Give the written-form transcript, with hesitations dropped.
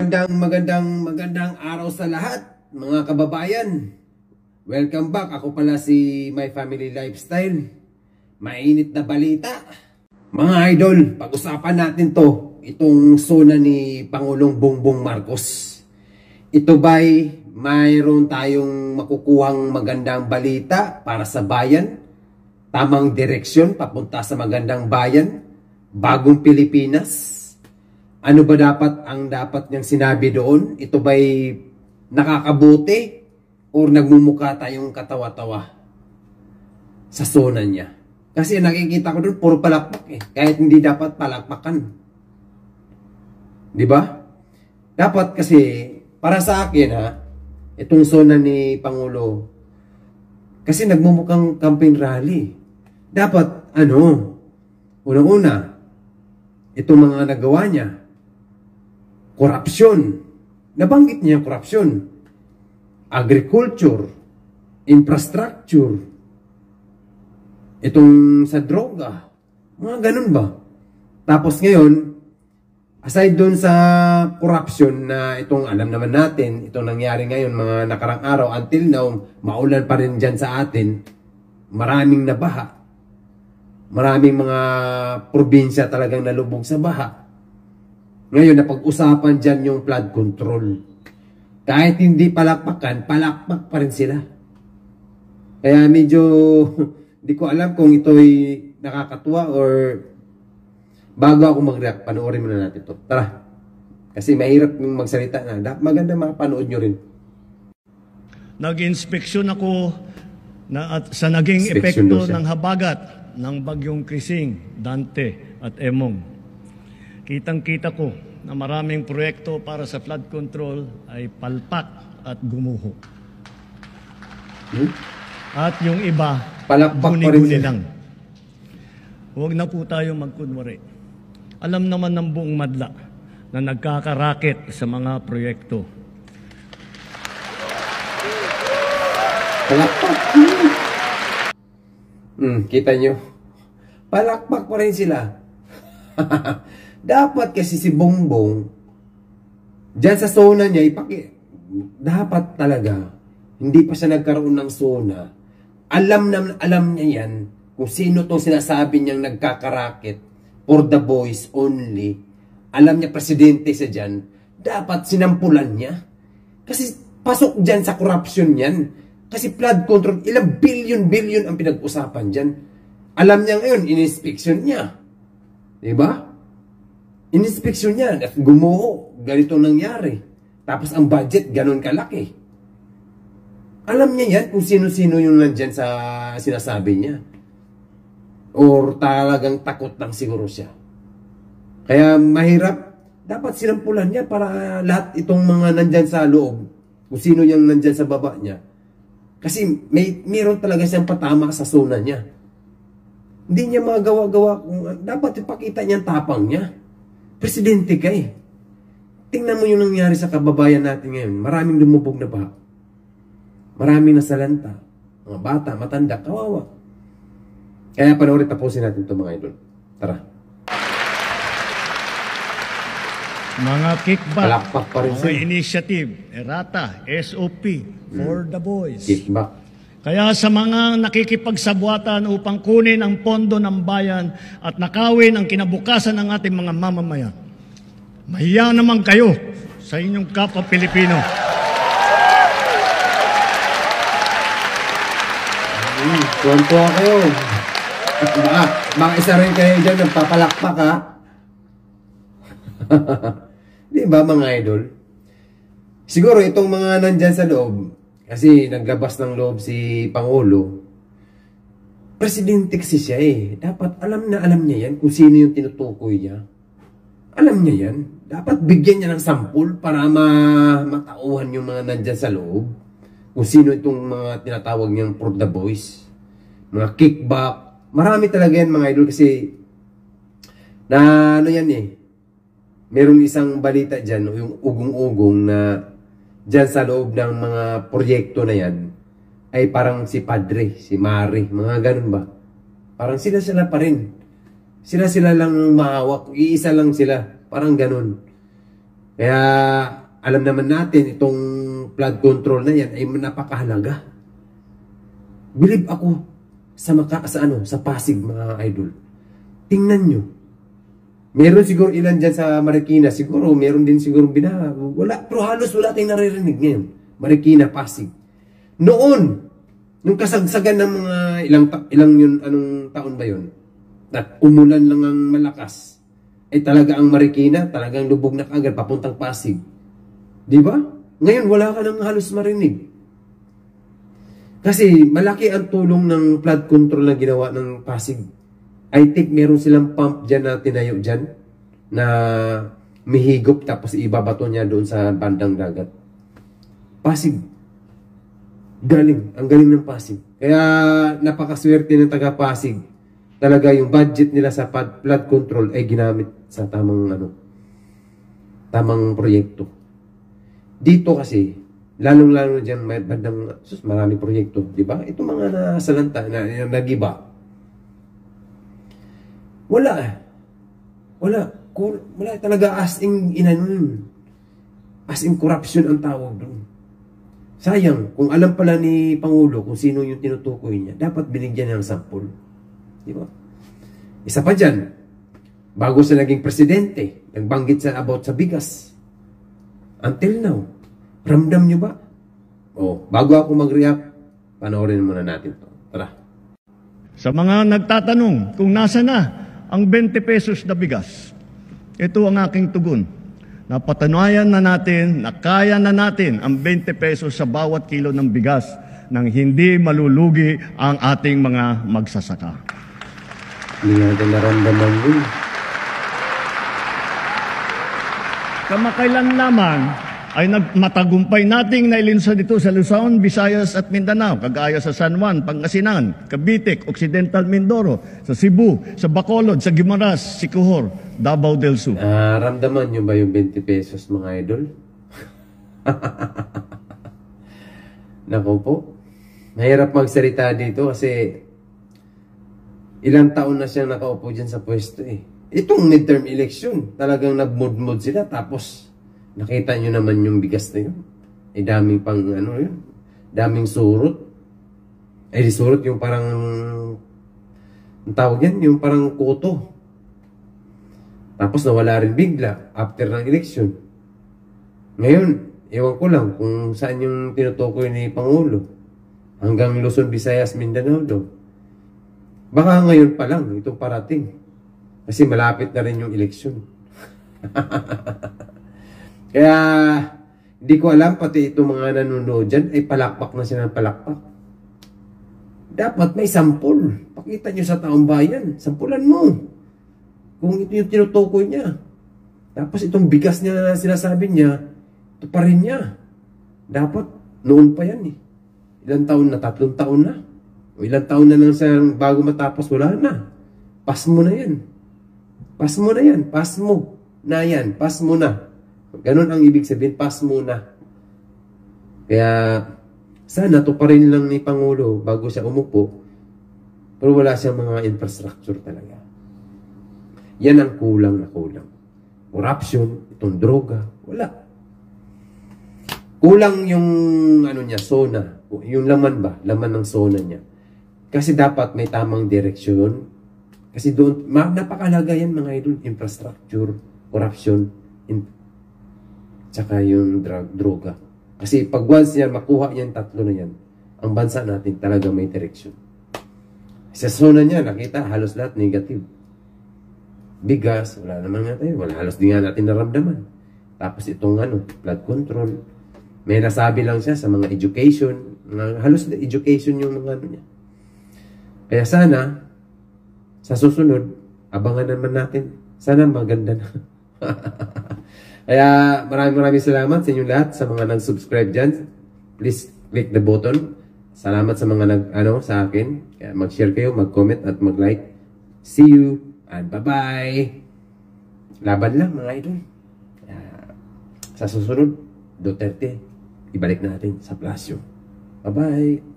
Magandang araw sa lahat, mga kababayan. Welcome back. Ako pala si My Family Lifestyle. Mainit na balita. Mga idol, pag-usapan natin itong sona ni Pangulong Bongbong Marcos. Ito ba'y mayroon tayong makukuhang magandang balita para sa bayan? Tamang direksyon papunta sa magandang bayan? Bagong Pilipinas? Ano ba dapat niyang sinabi doon? Ito ba'y nakakabuti o nagmumukha tayong katawa-tawa sa sona niya? Kasi nakikita ko doon puro palakpak kahit hindi dapat palakpakan. Di ba? Dapat kasi para sa akin itong sona ni Pangulo kasi nagmumukhang campaign rally. Dapat unang-una itong mga nagawa niya, korupsyon. Nabanggit niya korupsyon. Agriculture. Infrastructure. Itong sa droga. Mga ganun ba? Tapos ngayon, aside dun sa korupsyon na itong alam naman natin, itong nangyari ngayon mga nakarang araw, until now, maulan pa rin dyan sa atin, maraming nabaha. Maraming mga probinsya talagang nalubog sa baha. Ngayon, napag-usapan dyan yung flood control. Kahit hindi palakpakan, palakpak pa rin sila. Kaya medyo, hindi ko alam kung ito'y nakakatuwa or bago ako mag-react, panoorin muna natin ito. Tara. Kasi mahirap yung magsalita na. Maganda mapanood nyo rin. Nag-inspeksyon ako sa naging epekto ng habagat ng bagyong Krising, Dante at Emong. Kitang-kita ko na maraming proyekto para sa flood control ay palpak at gumuho. At yung iba, guni-guni lang. Huwag na po tayo magkunwari. Alam naman ng buong madla na nagkakaraket sa mga proyekto. Palakpak. Kita nyo? Palakpak pa rin sila. Dapat kasi si Bongbong dyan sa zona niya dapat talaga hindi pa siya nagkaroon ng zona. Alam niya yan kung sino tong sinasabi niyang nagkakaraket for the boys only. Alam niya presidente siya dyan. Dapat sinampulan niya. Kasi pasok dyan sa corruption yan. Kasi flood control, ilang billion ang pinag-usapan dyan. Alam niya ngayon, in-inspection niya. Diba? In-inspection niya at gumuho. Ganito nangyari. Tapos ang budget, ganun kalaki. Alam niya yan kung sino-sino yung nandyan sa sinasabi niya. Or talagang takot lang siguro siya. Kaya mahirap. Dapat sinampulan niya para lahat itong mga nandyan sa loob, kung sino yung nandyan sa baba niya. Kasi mayroon talaga siyang patama sa zona niya. Hindi niya magawa-gawa kung dapat ipakita niya ang tapang niya. Presidente ka Tingnan mo yung nangyari sa kababayan natin ngayon. Maraming lumubog na baha. Maraming nasalanta. Mga bata, matanda, kawawa. Kaya panoorin, tapusin natin ito mga idol. Tara. Mga kickback, mga rin initiative, errata, SOP, for the boys. Kickback. Kaya sa mga nakikipagsabwatan upang kunin ang pondo ng bayan at nakawin ang kinabukasan ng ating mga mamamayan, mahiya naman kayo sa inyong kapwa Pilipino. Tuwan-tuwa kayo. Baka isa rin kayo dyan nagpapalakpak Di ba mga idol? Siguro itong mga nandyan sa loob, kasi naglabas ng loob si Pangulo, presidente kasi siya Dapat alam niya yan kung sino yung tinutukoy niya. Alam niya yan. Dapat bigyan niya ng sampul para matauhan yung mga nandyan sa loob. Kung sino itong mga tinatawag niyang for the boys. Mga kickback. Marami talaga yan mga idol kasi merong isang balita dyan, yung ugong-ugong na dyan sa loob ng mga proyekto na yan, ay parang si Padre, si Mari, mga ganun ba? Parang sila-sila pa rin. Sila-sila lang mahawak, iisa lang sila, parang ganun. Kaya alam naman natin itong flood control na yan ay napakahalaga. Believe ako sa Pasig, mga idol. Tingnan nyo. Meron siguro ilan dyan sa Marikina. Siguro meron din siguro binaha. Wala, pero halos wala tayong naririnig ngayon. Marikina, Pasig. Noon, nung kasagsagan ng mga ilang yun, anong taon ba yun? At umulan lang ang malakas. Ay talaga ang Marikina, talagang lubog na kaagad, papuntang Pasig. Di ba? Ngayon, wala ka nang halos marinig. Kasi malaki ang tulong ng flood control na ginawa ng Pasig. I think meron silang pump dyan na tinayo dyan na mihigop tapos ibabato niya doon sa bandang dagat. Pasig. Galing. Ang galing ng Pasig. Kaya napakaswerte ng taga Pasig. Talaga yung budget nila sa flood control ay ginamit sa tamang proyekto. Dito kasi, lalong-lalo dyan may bandang maraming proyekto, di ba? Ito mga nasalanta na nagiba. Wala talaga as in corruption ang tawag doon. Sayang, kung alam pala ni Pangulo kung sino yung tinutukoy niya, dapat binigyan niya ng sampol. Di ba? Isa pa dyan, bago sa naging presidente, nagbanggit about sa bigas. Until now, ramdam nyo ba? Bago ako mag-react, panoorin muna natin to. Tara. Sa mga nagtatanong kung nasa na ang 20 pesos na bigas, ito ang aking tugon. Napatunayan na natin na kaya na natin ang 20 pesos sa bawat kilo ng bigas nang hindi malulugi ang ating mga magsasaka. Hindi natin naramdaman yun. Kamakailan naman ay matagumpay nating nailinsa dito sa Luzon, Visayas at Mindanao, kagaya sa San Juan, Pangasinan, Cavite, Occidental Mindoro, sa Cebu, sa Bacolod, sa Guimaras, Siquijor, Davao del Sur. Ramdaman nyo ba yung 20 pesos, mga idol? Naku po, mahirap magsalita dito kasi ilang taon na siyang nakaupo dyan sa pwesto eh. Itong midterm election, talagang nagmud-mud sila tapos nakita nyo naman yung bigas na yun. Daming pang yun. Daming surot. Di surot yung parang ang tawag yan, yung parang kuto. Tapos nawala rin bigla after ng election. Ngayon, ewan ko lang kung saan yung tinutukoy ni Pangulo. Hanggang Luzon, Visayas, Mindanao daw. Baka ngayon pa lang, itong parating. Kasi malapit na rin yung election. Kaya, hindi ko alam, pati itong mga nanonood dyan, ay palakpak na sila ng palakpak. Dapat may sampol. Pakita nyo sa taong bayan. Sampulan mo. Kung ito yung tinutukoy niya. Tapos itong bigas niya na sinasabi niya, ito pa rin niya. Dapat, noon pa yan eh. Ilang taon na? 3 taon na. O ilang taon na lang sa bago matapos, wala na. Pas mo na yan. Pas mo na yan. Pas mo na yan. Pas mo na. Ganon ang ibig sabihin, pas muna. Kaya, sana to pa rin lang ni Pangulo bago siya umupo. Pero wala siyang mga infrastructure talaga. Yan ang kulang na kulang. Corruption, itong droga, wala. Kulang yung niya, zona. Yung laman ba? Laman ng zona niya. Kasi dapat may tamang direksyon. Kasi doon, napakalaga yan mga idol. Infrastructure, corruption, tsaka yung droga. Kasi pag once yan, makuha yan, 3 na yan, ang bansa natin talaga may direksyon. Sa zona niya, nakita, halos lahat negative. Bigas, wala naman nga tayo. Halos di nga natin naramdaman. Tapos itong flood control. May nasabi lang siya sa mga education. Halos education yung mga niya. Kaya sana, sa susunod, abangan naman natin. Sana maganda na. Kaya maraming salamat sa inyong lahat, sa mga nag-subscribe dyan. Please click the button. Salamat sa mga sa akin. Kaya mag-share kayo, mag-comment at mag-like. See you and bye-bye. Laban lang mga idol. Sa susunod, Duterte, ibalik natin sa plasyo. Bye-bye.